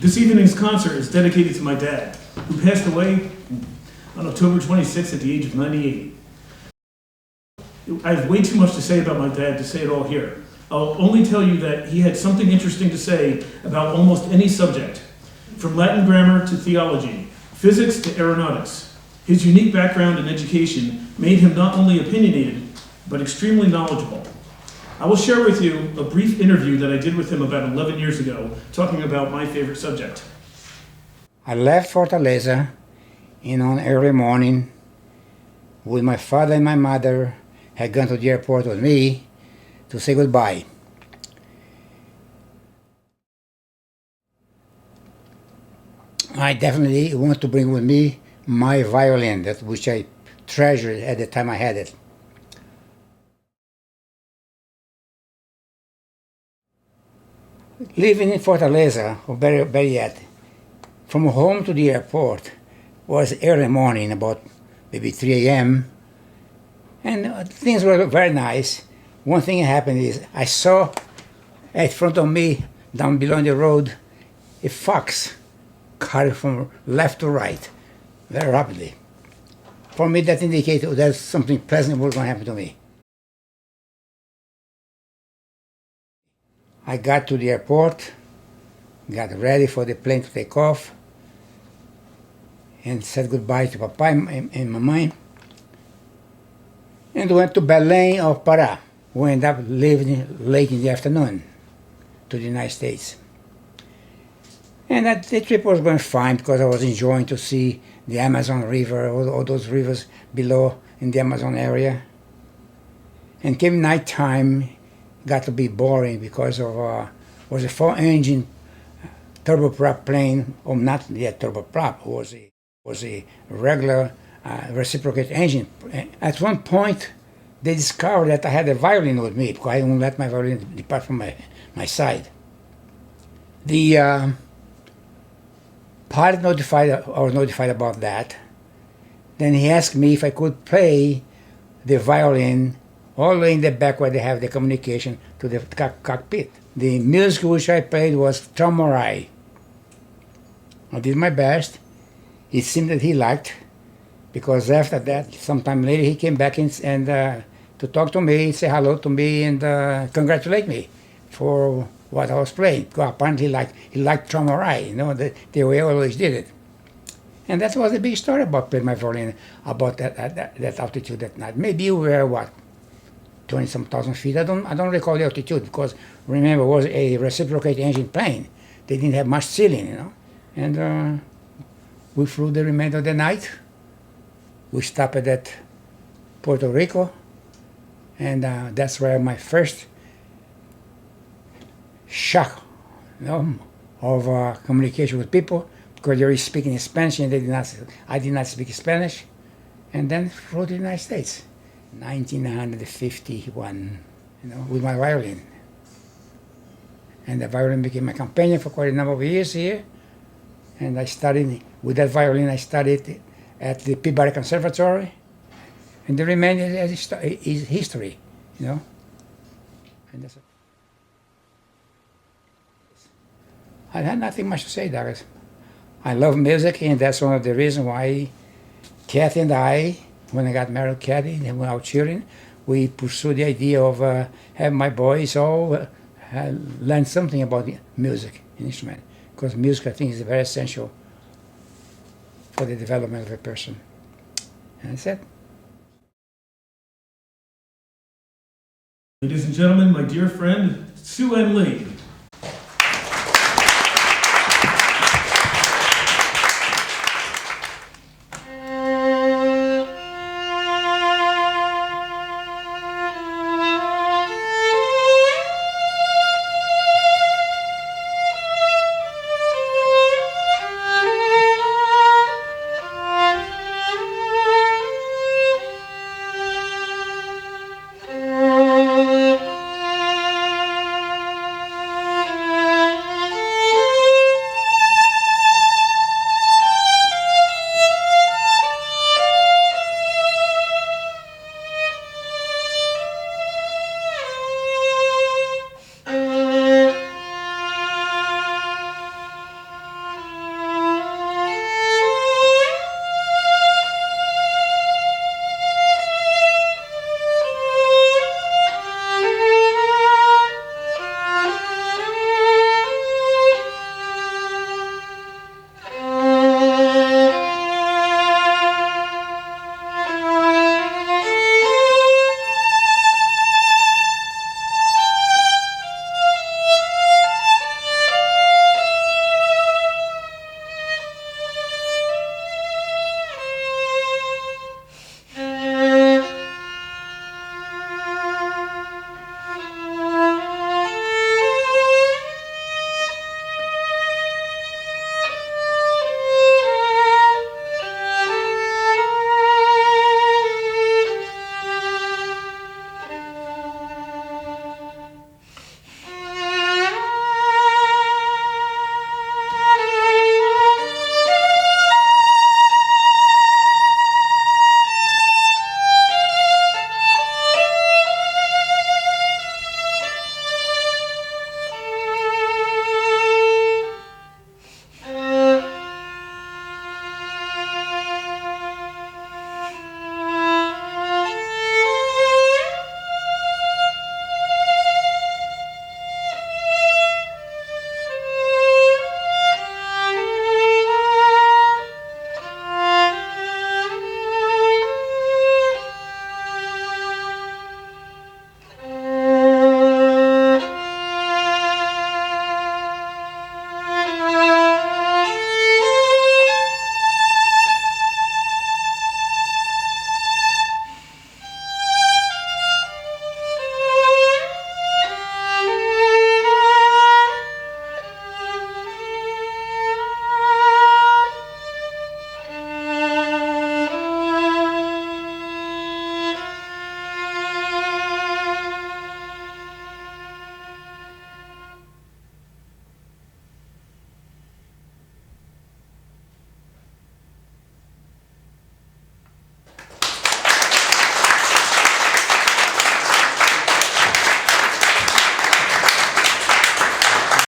This evening's concert is dedicated to my dad, who passed away on October 26th at the age of 98. I have way too much to say about my dad to say it all here. I'll only tell you that he had something interesting to say about almost any subject, from Latin grammar to theology, physics to aeronautics. His unique background and education made him not only opinionated, but extremely knowledgeable. I will share with you a brief interview that I did with him about 11 years ago, talking about my favorite subject. I left Fortaleza on early morning with my father and my mother had gone to the airport with me to say goodbye. I definitely want to bring with me my violin, which I treasured at the time I had it. Living in Fortaleza, or better yet, from home to the airport was early morning, about maybe 3 a.m., and things were very nice. One thing that happened is I saw in front of me, down below the road, a fox carried from left to right, very rapidly. For me, that indicated that something pleasant was going to happen to me. I got to the airport, got ready for the plane to take off, and said goodbye to Papa and Mama, and went to Belém of Pará. We ended up leaving late in the afternoon to the United States. And the trip was going fine because I was enjoying to see the Amazon River, all those rivers below in the Amazon area. And came nighttime, got to be boring because of was a 4-engine turboprop plane, or not yet turboprop, was a regular reciprocating engine. At one point, they discovered that I had a violin with me because I didn't let my violin depart from my side. The pilot was notified about that. Then he asked me if I could play the violin all the way in the back where they have the communication to the cockpit. The music which I played was umerei. I did my best. It seemed that he liked, because after that, sometime later, he came back and to talk to me, say hello to me, and congratulate me for what I was playing. Because apparently he liked umerei, the way I always did it. And that was a big story about playing my violin, about that altitude that night. Maybe we were, 20-some thousand feet. I don't recall the altitude, because remember, it was a reciprocating engine plane. They didn't have much ceiling, And we flew the remainder of the night. We stopped at Puerto Rico, and that's where my first shock, of communication with people, because they were speaking in Spanish and I did not speak Spanish, and then flew to the United States, 1951, with my violin. And the violin became my companion for quite a number of years here. And I studied, with that violin, I studied at the Peabody Conservatory. And the remainder is history, And that's it. I had nothing much to say, Douglas. I love music, and that's one of the reasons why Kathy and I, when I got married, Kathy, and when our children, we pursued the idea of having my boys all learn something about music, instrument. Because music, I think, is very essential for the development of a person. And that's it. Ladies and gentlemen, my dear friend, Tzu-En Lee.